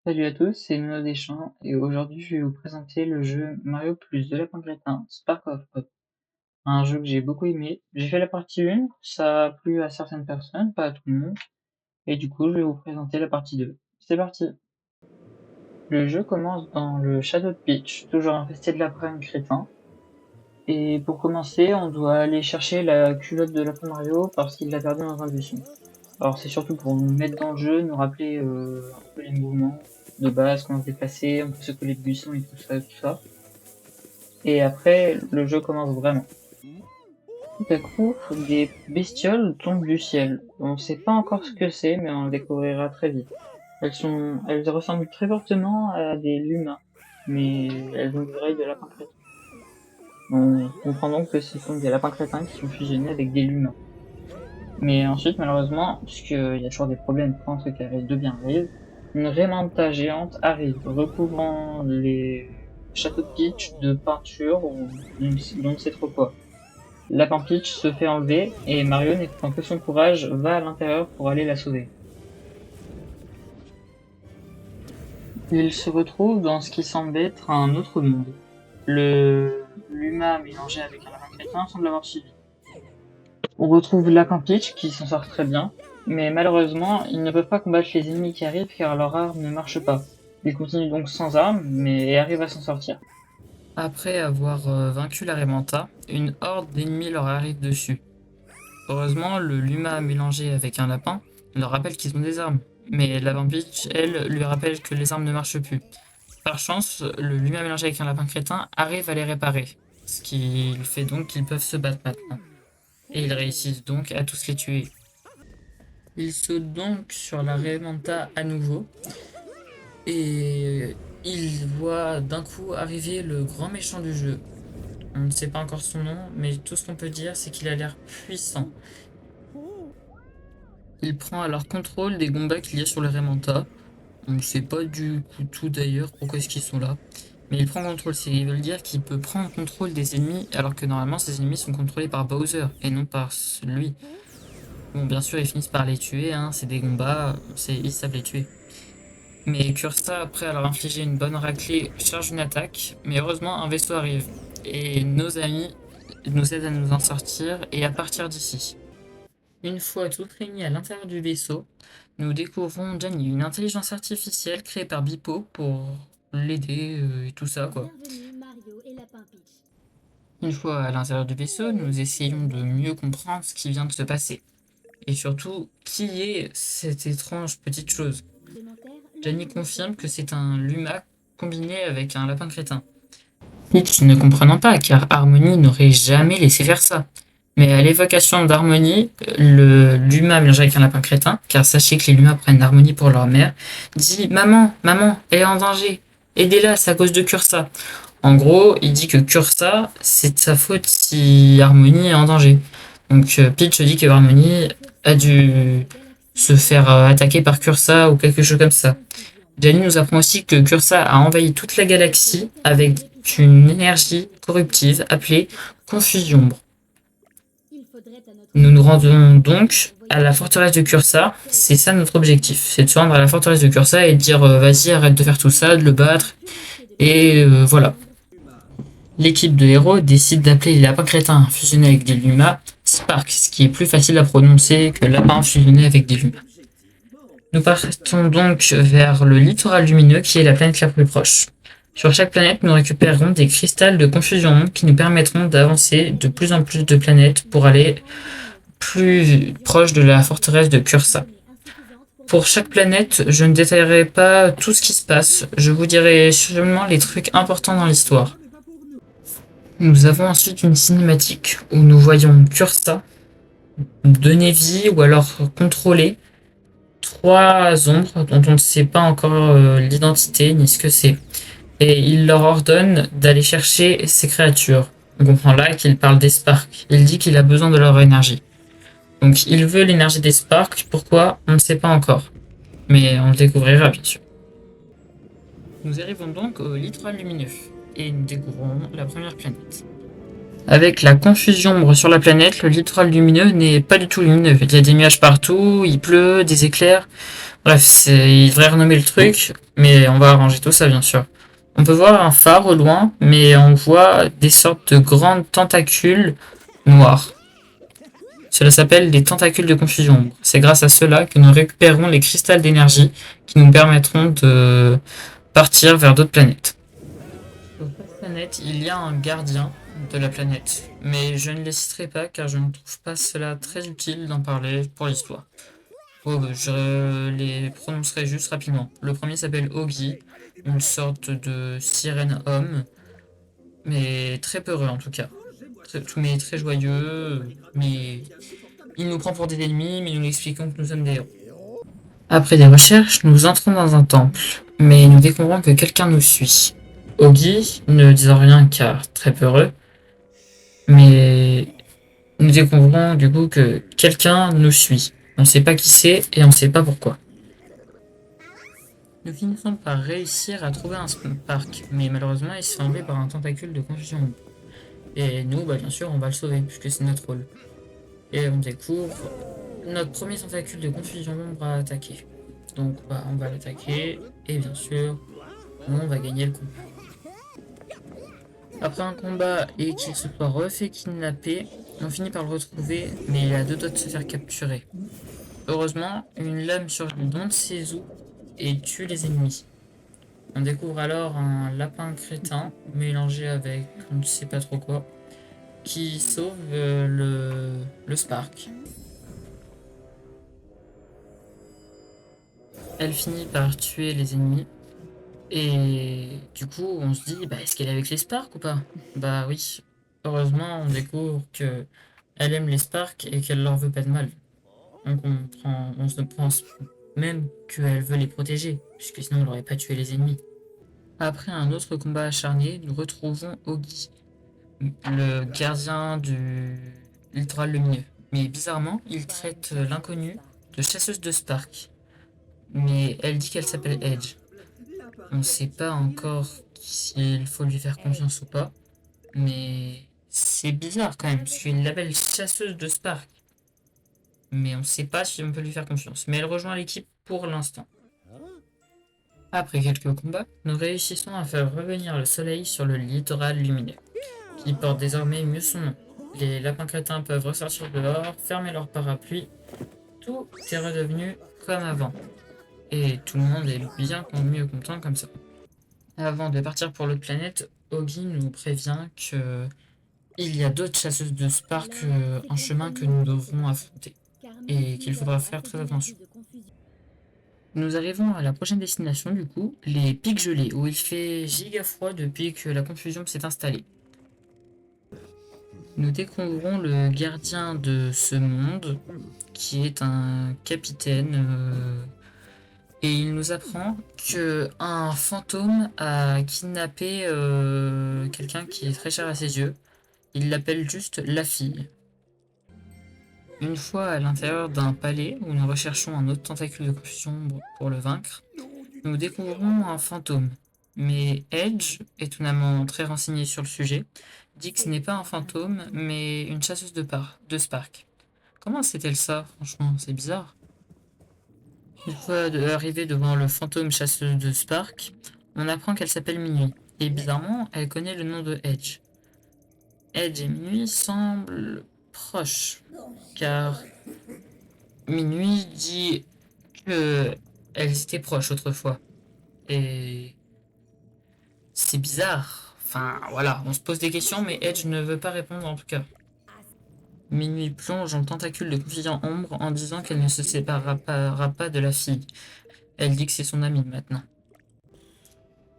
Salut à tous, c'est Nuno Deschamps et aujourd'hui je vais vous présenter le jeu Mario plus de Lapin Crétin Spark of Hope. Un jeu que j'ai beaucoup aimé. J'ai fait la partie 1, ça a plu à certaines personnes, pas à tout le monde, et du coup je vais vous présenter la partie 2. C'est parti. Le jeu commence dans le Château de Peach, toujours infesté de lapins crétins. Et pour commencer, on doit aller chercher la culotte de Lapin Mario parce qu'il l'a perdue dans un buisson. Alors c'est surtout pour nous mettre dans le jeu, nous rappeler un peu les mouvements de base, comment se déplacer, on peut secouer les buissons et tout ça, tout ça. Et après, le jeu commence vraiment. Tout à coup, des bestioles tombent du ciel. On ne sait pas encore ce que c'est, mais on le découvrira très vite. Elles ressemblent très fortement à des lumas, mais elles ont des oreilles de lapin crétin. On comprend donc que ce sont des lapins crétins qui sont fusionnés avec des lumas. Mais ensuite, malheureusement, puisqu'il y a toujours des problèmes quand un truc arrive de bien arrive, une Raymanta géante arrive, recouvrant les châteaux de Peach de peinture ou on ne sait trop quoi. Lapin Peach se fait enlever et Mario, n'écoutant que son courage, va à l'intérieur pour aller la sauver. Il se retrouve dans ce qui semble être un autre monde. Le Luma mélangé avec un lapin crétin semble avoir suivi. On retrouve Lapin Peach qui s'en sort très bien, mais malheureusement, ils ne peuvent pas combattre les ennemis qui arrivent car leur arme ne marche pas. Ils continuent donc sans arme, mais arrivent à s'en sortir. Après avoir vaincu la Raymanta, une horde d'ennemis leur arrive dessus. Heureusement, le Luma mélangé avec un lapin leur rappelle qu'ils ont des armes, mais Lapin Peach, elle, lui rappelle que les armes ne marchent plus. Par chance, le Luma mélangé avec un lapin crétin arrive à les réparer, ce qui fait donc qu'ils peuvent se battre maintenant. Et ils réussissent donc à tous les tuer. Ils sautent donc sur la Raymanta à nouveau et ils voient d'un coup arriver le grand méchant du jeu. On ne sait pas encore son nom, mais tout ce qu'on peut dire, c'est qu'il a l'air puissant. Il prend alors contrôle des Goombas qu'il y a sur le Raymanta. On ne sait pas du coup tout d'ailleurs pourquoi est-ce qu'ils sont là. Mais il prend contrôle, c'est ils veulent dire qu'il peut prendre contrôle des ennemis, alors que normalement ces ennemis sont contrôlés par Bowser et non par lui. Bon, bien sûr, ils finissent par les tuer, hein, c'est des Goombas, ils savent les tuer. Mais Cursa, après avoir infligé une bonne raclée, charge une attaque, mais heureusement un vaisseau arrive. Et nos amis nous aident à nous en sortir et à partir d'ici. Une fois tous réunis à l'intérieur du vaisseau, nous découvrons Jenny, une intelligence artificielle créée par Bipo pour l'aider et tout ça quoi. Une fois à l'intérieur du vaisseau, nous essayons de mieux comprendre ce qui vient de se passer. Et surtout, qui est cette étrange petite chose. Jenny confirme que c'est un Luma combiné avec un lapin crétin. Peach ne comprenant pas, car Harmony n'aurait jamais laissé faire ça. Mais à l'évocation d'Harmony, le Luma mélangé avec un lapin crétin, car sachez que les Lumas prennent Harmony pour leur mère, dit Maman, maman, elle est en danger. Aidez-la, c'est à cause de Cursa. En gros, il dit que Cursa, c'est de sa faute si Harmony est en danger. Donc Peach dit que Harmony a dû se faire attaquer par Cursa ou quelque chose comme ça. Jenny nous apprend aussi que Cursa a envahi toute la galaxie avec une énergie corruptive appelée Confusion. Nous nous rendons donc à la forteresse de Cursa. C'est ça notre objectif, c'est de se rendre à la forteresse de Cursa et de dire vas-y arrête de faire tout ça, de le battre et voilà. L'équipe de héros décide d'appeler les lapins crétins fusionnés avec des Lumas Spark, ce qui est plus facile à prononcer que lapin fusionné avec des Lumas. Nous partons donc vers le littoral lumineux qui est la planète la plus proche. Sur chaque planète, nous récupérerons des cristals de confusion qui nous permettront d'avancer de plus en plus de planètes pour aller plus proche de la forteresse de Cursa. Pour chaque planète, je ne détaillerai pas tout ce qui se passe, je vous dirai seulement les trucs importants dans l'histoire. Nous avons ensuite une cinématique où nous voyons Cursa donner vie ou alors contrôler trois ombres dont on ne sait pas encore l'identité ni ce que c'est. Et il leur ordonne d'aller chercher ces créatures. On comprend là qu'il parle des Sparks. Il dit qu'il a besoin de leur énergie. Donc il veut l'énergie des Sparks. Pourquoi? On ne sait pas encore. Mais on le découvrira bien sûr. Nous arrivons donc au littoral lumineux. Et nous découvrons la première planète. Avec la confusion ombre sur la planète, le littoral lumineux n'est pas du tout lumineux. Il y a des nuages partout, il pleut, des éclairs. Bref, il devrait renommer le truc, mais on va arranger tout ça bien sûr. On peut voir un phare au loin, mais on voit des sortes de grandes tentacules noirs. Cela s'appelle des tentacules de confusion ombre. C'est grâce à cela que nous récupérerons les cristals d'énergie qui nous permettront de partir vers d'autres planètes. Sur cette planète, il y a un gardien de la planète, mais je ne les citerai pas car je ne trouve pas cela très utile d'en parler pour l'histoire. Je les prononcerai juste rapidement. Le premier s'appelle Ogi, une sorte de sirène homme, mais très peureux en tout cas. Mais très joyeux, mais il nous prend pour des ennemis, mais nous lui expliquons que nous sommes des héros. Après des recherches, nous entrons dans un temple, mais nous découvrons que quelqu'un nous suit. Ogi ne dit rien car très peureux, mais nous découvrons du coup que quelqu'un nous suit. On ne sait pas qui c'est et on ne sait pas pourquoi. Nous finissons par réussir à trouver un Spark, mais malheureusement il se fait enlever par un tentacule de confusion. Et nous, bien sûr, on va le sauver puisque c'est notre rôle. Et on découvre notre premier tentacule de confusion ombre à attaquer. Donc on va l'attaquer et bien sûr, on va gagner le combat. Après un combat et qu'il se soit refait kidnapper, on finit par le retrouver, mais il a deux doigts de se faire capturer. Heureusement, une lame surgit dans de ses os et tue les ennemis. On découvre alors un lapin crétin mélangé avec on ne sait pas trop quoi, qui sauve le Spark. Elle finit par tuer les ennemis. Et du coup, on se dit, est-ce qu'elle est avec les Sparks ou pas? Bah oui. Heureusement, on découvre que elle aime les Sparks et qu'elle leur veut pas de mal. Donc on se pense même qu'elle veut les protéger, puisque sinon elle n'aurait pas tué les ennemis. Après un autre combat acharné, nous retrouvons Ogi, le gardien du littoral lumineux. Mais bizarrement, il traite l'inconnue de chasseuse de Spark. Mais elle dit qu'elle s'appelle Edge. On ne sait pas encore s'il faut lui faire confiance ou pas, mais c'est bizarre quand même, parce qu'il l'appelle chasseuse de Spark. Mais on ne sait pas si on peut lui faire confiance. Mais elle rejoint l'équipe pour l'instant. Après quelques combats, nous réussissons à faire revenir le soleil sur le littoral lumineux, qui porte désormais mieux son nom. Les lapins crétins peuvent ressortir dehors, fermer leur parapluie. Tout est redevenu comme avant. Et tout le monde est bien mieux content comme ça. Avant de partir pour l'autre planète, Ogi nous prévient que il y a d'autres chasseuses de Spark en chemin que nous devrons affronter et qu'il faudra faire très attention. Nous arrivons à la prochaine destination du coup, les pics gelés, où il fait giga froid depuis que la confusion s'est installée. Nous découvrons le gardien de ce monde, qui est un capitaine, et il nous apprend qu'un fantôme a kidnappé quelqu'un qui est très cher à ses yeux. Il l'appelle juste la fille. Une fois à l'intérieur d'un palais où nous recherchons un autre tentacule de confusion pour le vaincre, nous découvrons un fantôme. Mais Edge, étonnamment très renseigné sur le sujet, dit que ce n'est pas un fantôme, mais une chasseuse de Spark. Comment sait-elle ça? Franchement, c'est bizarre. Une fois arrivée devant le fantôme chasseuse de Spark, on apprend qu'elle s'appelle Minuit. Et bizarrement, elle connaît le nom de Edge. Edge et Minuit semblent proches, car Minuit dit qu'elles étaient proches autrefois. Et c'est bizarre. Enfin, voilà, on se pose des questions, mais Edge ne veut pas répondre en tout cas. Minuit plonge dans le tentacule de confusion ombre en disant qu'elle ne se séparera pas de la fille. Elle dit que c'est son amie maintenant.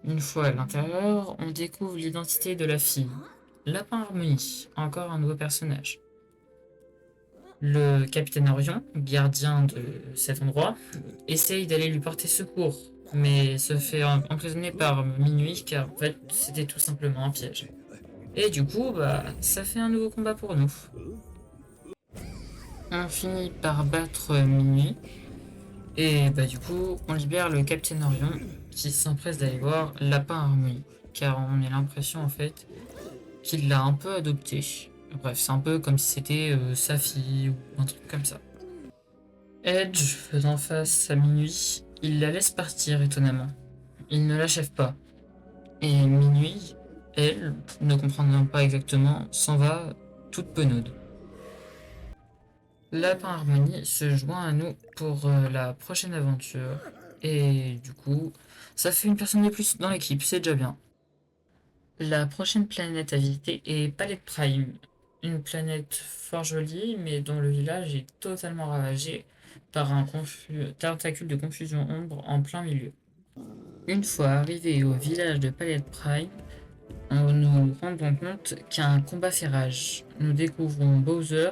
Une fois à l'intérieur, on découvre l'identité de la fille. Lapin Harmonie, encore un nouveau personnage. Le capitaine Orion, gardien de cet endroit, essaye d'aller lui porter secours, mais se fait emprisonner par Minuit car en fait c'était tout simplement un piège. Et du coup, ça fait un nouveau combat pour nous. On finit par battre Minuit, et du coup on libère le capitaine Orion qui s'empresse d'aller voir Lapin Harmonie, car on a l'impression en fait qui l'a un peu adoptée. Bref, c'est un peu comme si c'était sa fille ou un truc comme ça. Edge, faisant face à Minuit, il la laisse partir étonnamment. Il ne l'achève pas. Et Minuit, elle, ne comprenant pas exactement, s'en va toute penaude. Lapin Harmonie se joint à nous pour la prochaine aventure. Et du coup, ça fait une personne de plus dans l'équipe, c'est déjà bien. La prochaine planète à visiter est Palette Prime. Une planète fort jolie, mais dont le village est totalement ravagé par un tentacule de confusion ombre en plein milieu. Une fois arrivé au village de Palette Prime, nous rendons compte qu'il y a un combat fait rage. Nous découvrons Bowser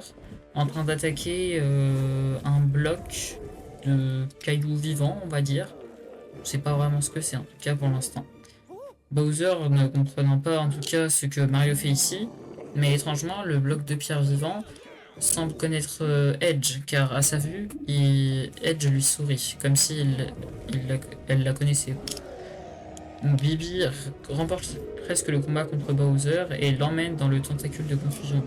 en train d'attaquer un bloc de cailloux vivants, on va dire. On sait pas vraiment ce que c'est, en tout cas pour l'instant. Bowser ne comprenant pas en tout cas ce que Mario fait ici, mais étrangement, le bloc de pierre vivant semble connaître Edge, car à sa vue, Edge lui sourit, comme si elle la connaissait. Bibi remporte presque le combat contre Bowser et l'emmène dans le tentacule de confusion.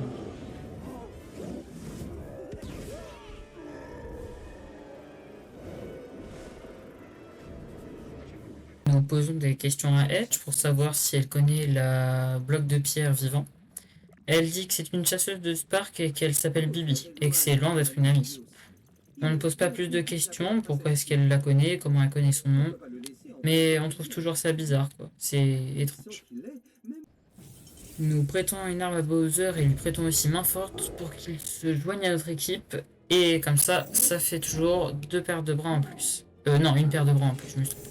Nous posons des questions à Edge pour savoir si elle connaît la bloc de pierre vivant. Elle dit que c'est une chasseuse de Spark et qu'elle s'appelle Bibi, et que c'est loin d'être une amie. On ne pose pas plus de questions, pourquoi est-ce qu'elle la connaît, comment elle connaît son nom, mais on trouve toujours ça bizarre, quoi. C'est étrange. Nous prêtons une arme à Bowser et lui prêtons aussi main forte pour qu'il se joigne à notre équipe, et comme ça fait toujours deux paires de bras en plus. Non, une paire de bras en plus, je me suis trompé.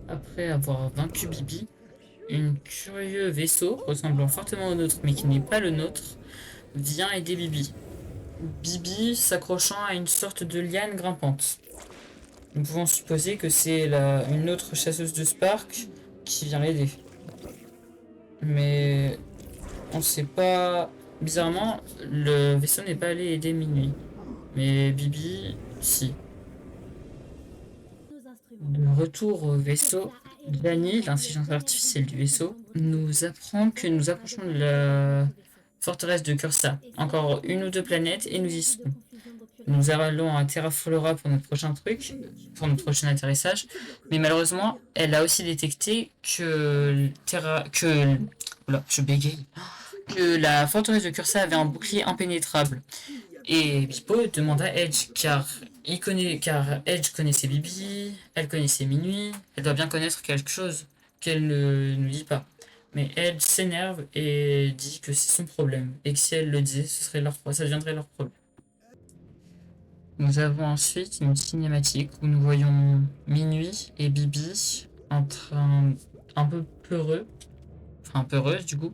Après avoir vaincu Bibi, un curieux vaisseau ressemblant fortement au nôtre mais qui n'est pas le nôtre vient aider Bibi. Bibi s'accrochant à une sorte de liane grimpante. Nous pouvons supposer que c'est une autre chasseuse de Spark qui vient l'aider. Mais on sait pas. Bizarrement, le vaisseau n'est pas allé aider Minuit. Mais Bibi, si. De retour au vaisseau, Dani, l'intelligence artificielle du vaisseau, nous apprend que nous approchons de la forteresse de Cursa. Encore une ou deux planètes et nous y serons. Nous allons à Terra Flora pour notre prochain truc, pour notre prochain atterrissage. Mais malheureusement, elle a aussi détecté que oula, je bégaye. Que la forteresse de Cursa avait un bouclier impénétrable. Et Pipo demande à Edge, car Edge connaissait Bibi, elle connaissait Minuit, elle doit bien connaître quelque chose qu'elle ne nous dit pas. Mais Edge s'énerve et dit que c'est son problème, et que si elle le disait, ça deviendrait leur problème. Nous avons ensuite une cinématique où nous voyons Minuit et Bibi en train un peu peureux, enfin peureuse du coup,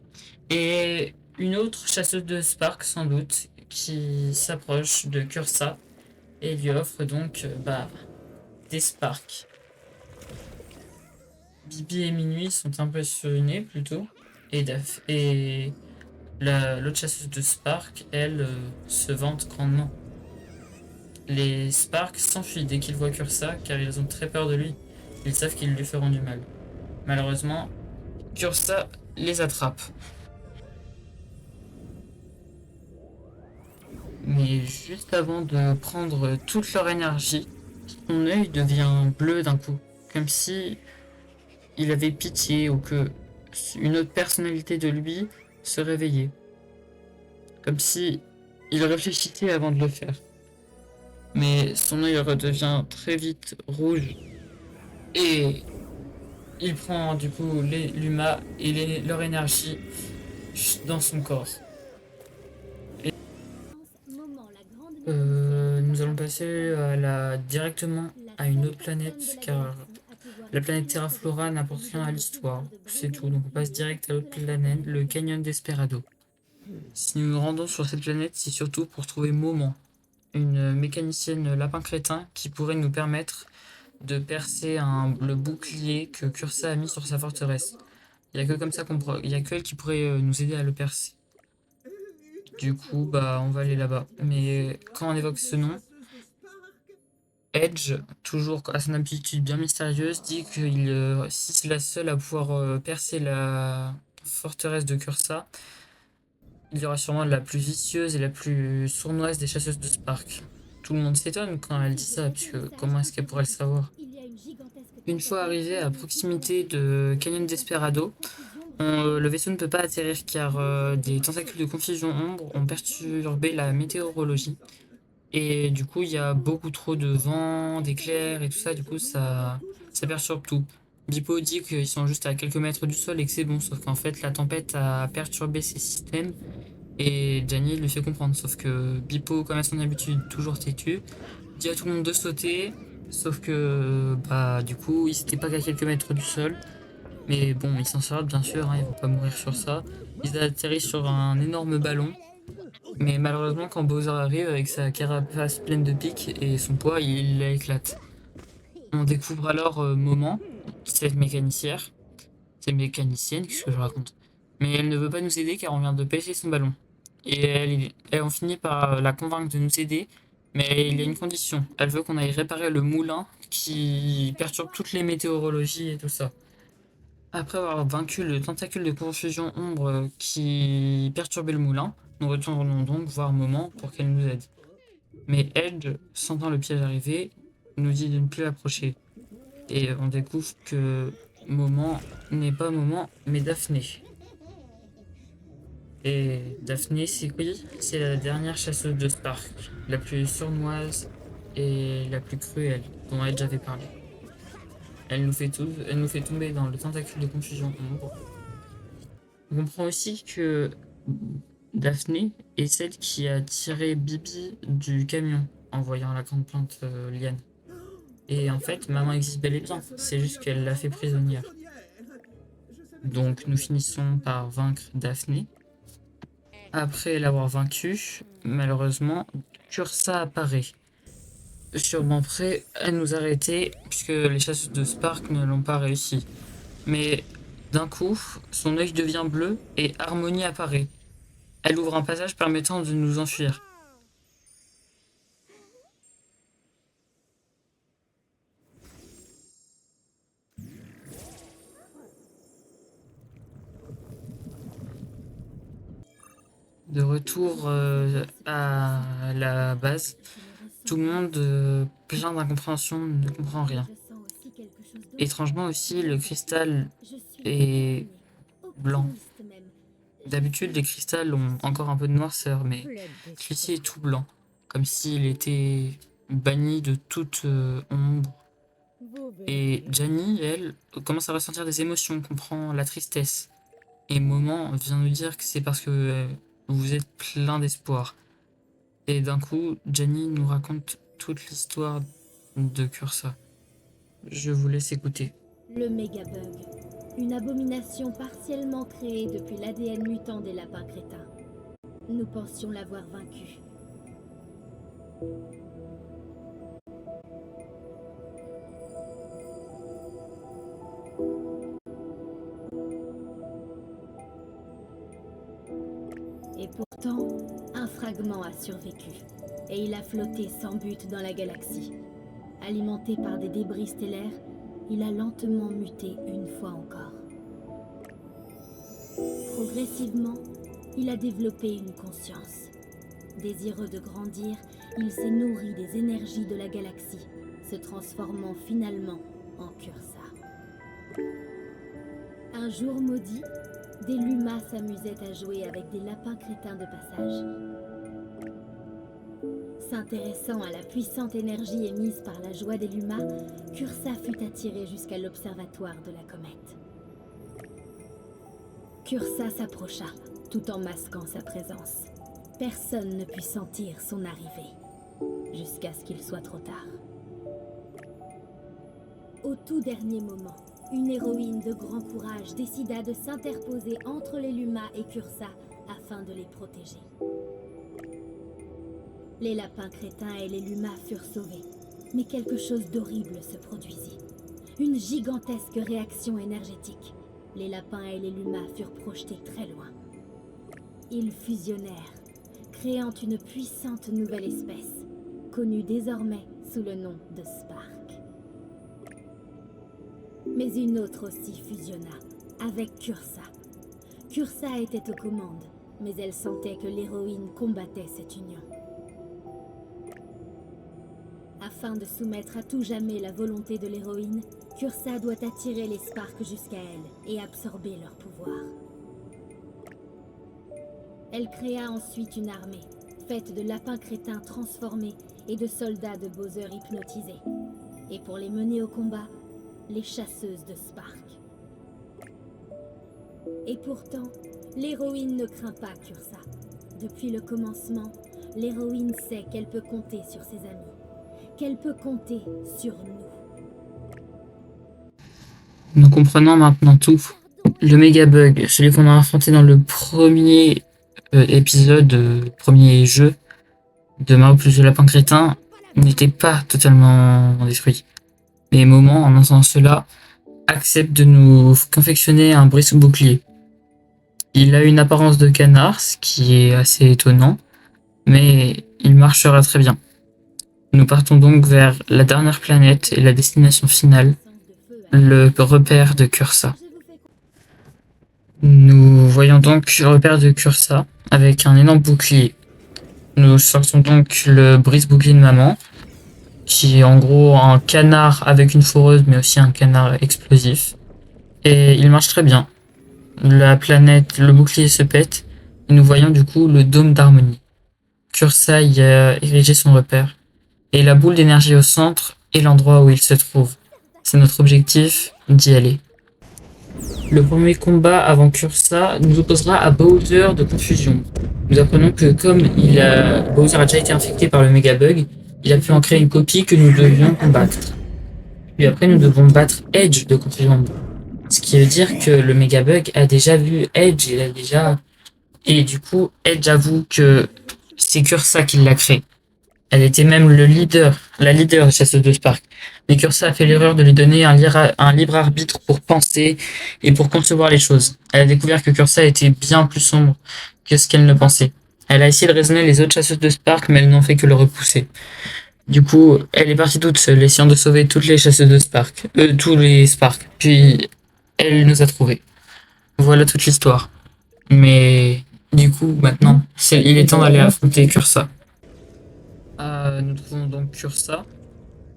et une autre chasseuse de Spark sans doute qui s'approche de Cursa et lui offre donc des Sparks. Bibi et Minuit sont impressionnés plutôt, et l'autre chasseuse de Spark, elle, se vante grandement. Les Sparks s'enfuient dès qu'ils voient Cursa car ils ont très peur de lui. Ils savent qu'ils lui feront du mal. Malheureusement, Cursa les attrape. Mais juste avant de prendre toute leur énergie, son œil devient bleu d'un coup, comme si il avait pitié ou que une autre personnalité de lui se réveillait. Comme si il réfléchissait avant de le faire. Mais son œil redevient très vite rouge et il prend du coup l'Uma et leur énergie dans son corps. Et, nous allons passer directement à une autre planète car la planète Terra Flora n'apporte rien à l'histoire. C'est tout, donc on passe direct à l'autre planète, le Canyon Desperado. Si nous nous rendons sur cette planète, c'est surtout pour trouver Moment, une mécanicienne lapin crétin qui pourrait nous permettre de percer le bouclier que Cursa a mis sur sa forteresse. Il n'y a que comme ça il y a que elle qui pourrait nous aider à le percer. Du coup, on va aller là-bas. Mais quand on évoque ce nom, Edge, toujours à son habitude bien mystérieuse, dit que si c'est la seule à pouvoir percer la forteresse de Cursa, il y aura sûrement la plus vicieuse et la plus sournoise des chasseuses de Spark. Tout le monde s'étonne quand elle dit ça, puisque comment est-ce qu'elle pourrait le savoir? Une fois arrivé à proximité de Canyon Desperado, le vaisseau ne peut pas atterrir car des tentacules de confusion ombre ont perturbé la météorologie. Et du coup, il y a beaucoup trop de vent, d'éclairs et tout ça, du coup, ça perturbe tout. Bipo dit qu'ils sont juste à quelques mètres du sol et que c'est bon, sauf qu'en fait, la tempête a perturbé ces systèmes et Gianni lui fait comprendre. Sauf que Bipo, comme à son habitude, toujours têtu, dit à tout le monde de sauter, sauf que, bah, du coup, ils étaient pas qu'à quelques mètres du sol. Mais bon, ils s'en sortent, bien sûr, hein, ils vont pas mourir sur ça. Ils atterrissent sur un énorme ballon. Mais malheureusement, quand Bowser arrive avec sa carapace pleine de pics et son poids, il la éclate. On découvre alors Moment, cette mécanicière. C'est mécanicienne, qu'est-ce que je raconte? Mais elle ne veut pas nous aider car on vient de pêcher son ballon. Et on finit par la convaincre de nous aider, mais il y a une condition. Elle veut qu'on aille réparer le moulin qui perturbe toutes les météorologies et tout ça. Après avoir vaincu le tentacule de confusion ombre qui perturbait le moulin, nous retournons donc voir Moment pour qu'elle nous aide. Mais Edge, sentant le piège arriver, nous dit de ne plus approcher. Et on découvre que Moment n'est pas Moment, mais Daphné. Et Daphné, c'est qui? C'est la dernière chasseuse de Spark, la plus sournoise et la plus cruelle dont Edge avait parlé. Elle nous fait tomber dans le tentacule de confusion ombre. On comprend aussi que Daphné est celle qui a tiré Bibi du camion en voyant la grande plante liane. Et en fait, maman existe bel et bien, c'est juste qu'elle l'a fait prisonnière. Donc nous finissons par vaincre Daphné. Après l'avoir vaincue, malheureusement, Cursa apparaît. Sûrement prêt à nous arrêter, puisque les chasseurs de Spark ne l'ont pas réussi. Mais d'un coup, son œil devient bleu et Harmonie apparaît. Elle ouvre un passage permettant de nous enfuir. De retour à la base, tout le monde, plein d'incompréhension, ne comprend rien. Étrangement aussi, le cristal est blanc. D'habitude, les cristals ont encore un peu de noirceur, mais celui-ci est tout blanc, comme s'il était banni de toute ombre. Et Gianni, elle, commence à ressentir des émotions, comprend la tristesse. Et Moment vient nous dire que c'est parce que vous êtes plein d'espoir. Et d'un coup, Gianni nous raconte toute l'histoire de Cursa. Je vous laisse écouter. Le Mégabug, une abomination partiellement créée depuis l'ADN mutant des lapins crétins. Nous pensions l'avoir vaincu. Et pourtant, un fragment a survécu. Et il a flotté sans but dans la galaxie. Alimenté par des débris stellaires, il a lentement muté une fois encore. Progressivement, il a développé une conscience. Désireux de grandir, il s'est nourri des énergies de la galaxie, se transformant finalement en Cursa. Un jour maudit, des Lumas s'amusaient à jouer avec des lapins crétins de passage. S'intéressant à la puissante énergie émise par la joie des Lumas, Cursa fut attiré jusqu'à l'observatoire de la comète. Cursa s'approcha, tout en masquant sa présence. Personne ne put sentir son arrivée, jusqu'à ce qu'il soit trop tard. Au tout dernier moment, une héroïne de grand courage décida de s'interposer entre les Lumas et Cursa afin de les protéger. Les lapins crétins et les Lumas furent sauvés, mais quelque chose d'horrible se produisit. Une gigantesque réaction énergétique. Les lapins et les Lumas furent projetés très loin. Ils fusionnèrent, créant une puissante nouvelle espèce, connue désormais sous le nom de Spark. Mais une autre aussi fusionna, avec Cursa. Cursa était aux commandes, mais elle sentait que l'héroïne combattait cette union. Afin de soumettre à tout jamais la volonté de l'héroïne, Cursa doit attirer les Sparks jusqu'à elle et absorber leur pouvoir. Elle créa ensuite une armée, faite de lapins crétins transformés et de soldats de Bowser hypnotisés. Et pour les mener au combat, les chasseuses de Spark. Et pourtant, l'héroïne ne craint pas Cursa. Depuis le commencement, l'héroïne sait qu'elle peut compter sur ses amis, qu'elle peut compter sur nous. Nous comprenons maintenant tout. Le méga bug, celui qu'on a affronté dans le premier épisode, premier jeu de Mario plus le lapin crétin, n'était pas totalement détruit. Mais Moment, en entendant cela, accepte de nous confectionner un brise-bouclier. Il a une apparence de canard, ce qui est assez étonnant, mais il marchera très bien. Nous partons donc vers la dernière planète et la destination finale, le repère de Cursa. Nous voyons donc le repère de Cursa avec un énorme bouclier. Nous sortons donc le brise-bouclier de maman, qui est en gros un canard avec une foreuse, mais aussi un canard explosif. Et il marche très bien. La planète, le bouclier se pète, et nous voyons du coup le dôme d'harmonie. Cursa y a érigé son repère. Et la boule d'énergie au centre est l'endroit où il se trouve. C'est notre objectif, d'y aller. Le premier combat avant Cursa nous opposera à Bowser de Confusion. Nous apprenons que comme Bowser a déjà été infecté par le Mega Bug, il a pu en créer une copie que nous devions combattre. Puis après nous devons battre Edge de Confusion. Ce qui veut dire que le Mega Bug a déjà vu Edge, et du coup Edge avoue que c'est Cursa qui l'a créé. Elle était même la leader de chasseuse de Spark. Mais Cursa a fait l'erreur de lui donner un libre arbitre pour penser et pour concevoir les choses. Elle a découvert que Cursa était bien plus sombre que ce qu'elle ne pensait. Elle a essayé de raisonner les autres chasseuses de Spark, mais elles n'ont fait que le repousser. Du coup, elle est partie toute seule, essayant de sauver toutes les chasseuses de Spark. Tous les Spark. Puis, elle nous a trouvés. Voilà toute l'histoire. Mais, du coup, maintenant, il est temps d'aller affronter Cursa. Nous trouvons donc Cursa.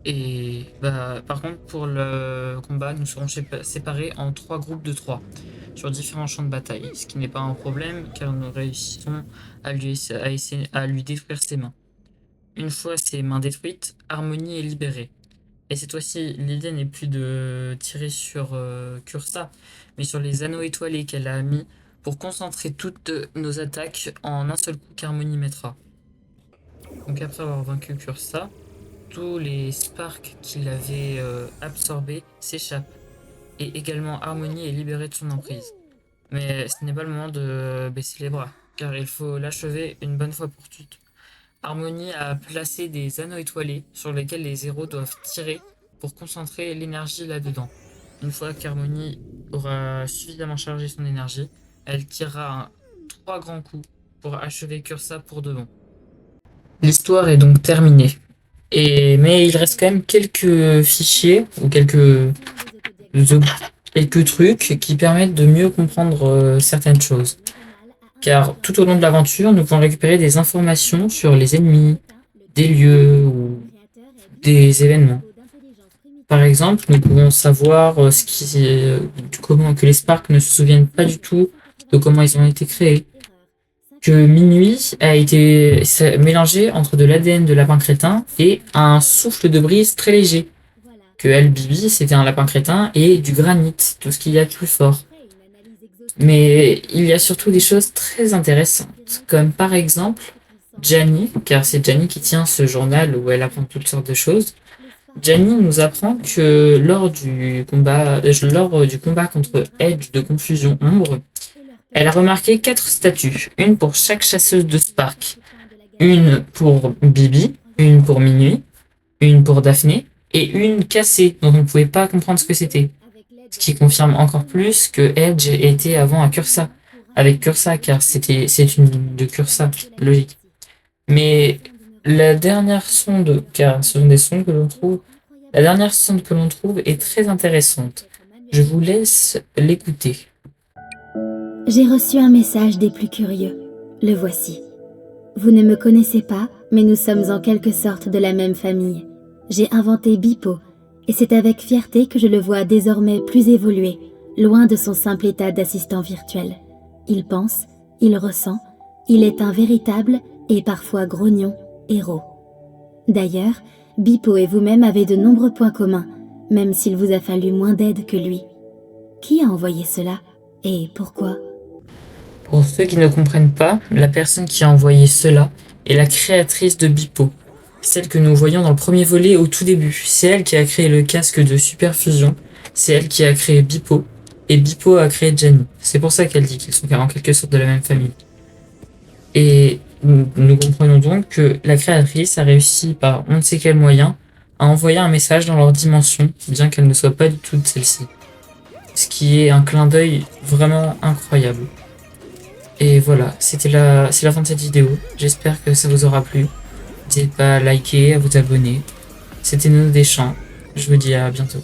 Et par contre, pour le combat, nous serons séparés en 3 groupes de 3 sur différents champs de bataille, ce qui n'est pas un problème car nous réussissons à lui détruire ses mains. Une fois ses mains détruites, Harmonie est libérée. Et cette fois-ci, l'idée n'est plus de tirer sur Cursa, mais sur les anneaux étoilés qu'elle a mis pour concentrer toutes nos attaques en un seul coup qu'Harmonie mettra. Donc après avoir vaincu Cursa, tous les Sparks qu'il avait absorbés s'échappent. Et également Harmonie est libérée de son emprise. Mais ce n'est pas le moment de baisser les bras, car il faut l'achever une bonne fois pour toutes. Harmonie a placé des anneaux étoilés sur lesquels les héros doivent tirer pour concentrer l'énergie là-dedans. Une fois qu'Harmonie aura suffisamment chargé son énergie, elle tirera 3 grands coups pour achever Cursa pour de bon. L'histoire est donc terminée. Mais il reste quand même quelques fichiers ou quelques trucs qui permettent de mieux comprendre certaines choses. Car tout au long de l'aventure, nous pouvons récupérer des informations sur les ennemis, des lieux ou des événements. Par exemple, nous pouvons savoir comment que les Sparks ne se souviennent pas du tout de comment ils ont été créés. Que Minuit a été mélangé entre de l'ADN de lapin crétin et un souffle de brise très léger. Que El Bibi, c'était un lapin crétin et du granit, tout ce qu'il y a de plus fort. Mais il y a surtout des choses très intéressantes, comme par exemple Janny, car c'est Janny qui tient ce journal où elle apprend toutes sortes de choses. Janny nous apprend que lors du combat contre Edge de Confusion Ombre, elle a remarqué 4 statues, une pour chaque chasseuse de Spark, une pour Bibi, une pour Minuit, une pour Daphné, et une cassée, dont on ne pouvait pas comprendre ce que c'était. Ce qui confirme encore plus que Edge était avant à Cursa, avec Cursa, car c'est une de Cursa, logique. Mais la dernière sonde, car ce sont des sondes que l'on trouve, la dernière sonde que l'on trouve est très intéressante. Je vous laisse l'écouter. J'ai reçu un message des plus curieux. Le voici. Vous ne me connaissez pas, mais nous sommes en quelque sorte de la même famille. J'ai inventé Bipo, et c'est avec fierté que je le vois désormais plus évolué, loin de son simple état d'assistant virtuel. Il pense, il ressent, il est un véritable, et parfois grognon, héros. D'ailleurs, Bipo et vous-même avez de nombreux points communs, même s'il vous a fallu moins d'aide que lui. Qui a envoyé cela, et pourquoi ? Pour ceux qui ne comprennent pas, la personne qui a envoyé cela est la créatrice de Bipo, celle que nous voyons dans le premier volet au tout début. C'est elle qui a créé le casque de superfusion, c'est elle qui a créé Bipo, et Bipo a créé Jenny. C'est pour ça qu'elle dit qu'ils sont en quelque sorte de la même famille. Et nous comprenons donc que la créatrice a réussi par on ne sait quel moyen à envoyer un message dans leur dimension, bien qu'elle ne soit pas du tout de celle-ci. Ce qui est un clin d'œil vraiment incroyable. Et voilà, c'est la fin de cette vidéo. J'espère que ça vous aura plu. N'hésitez pas à liker, à vous abonner. C'était Nono Deschamps. Je vous dis à bientôt.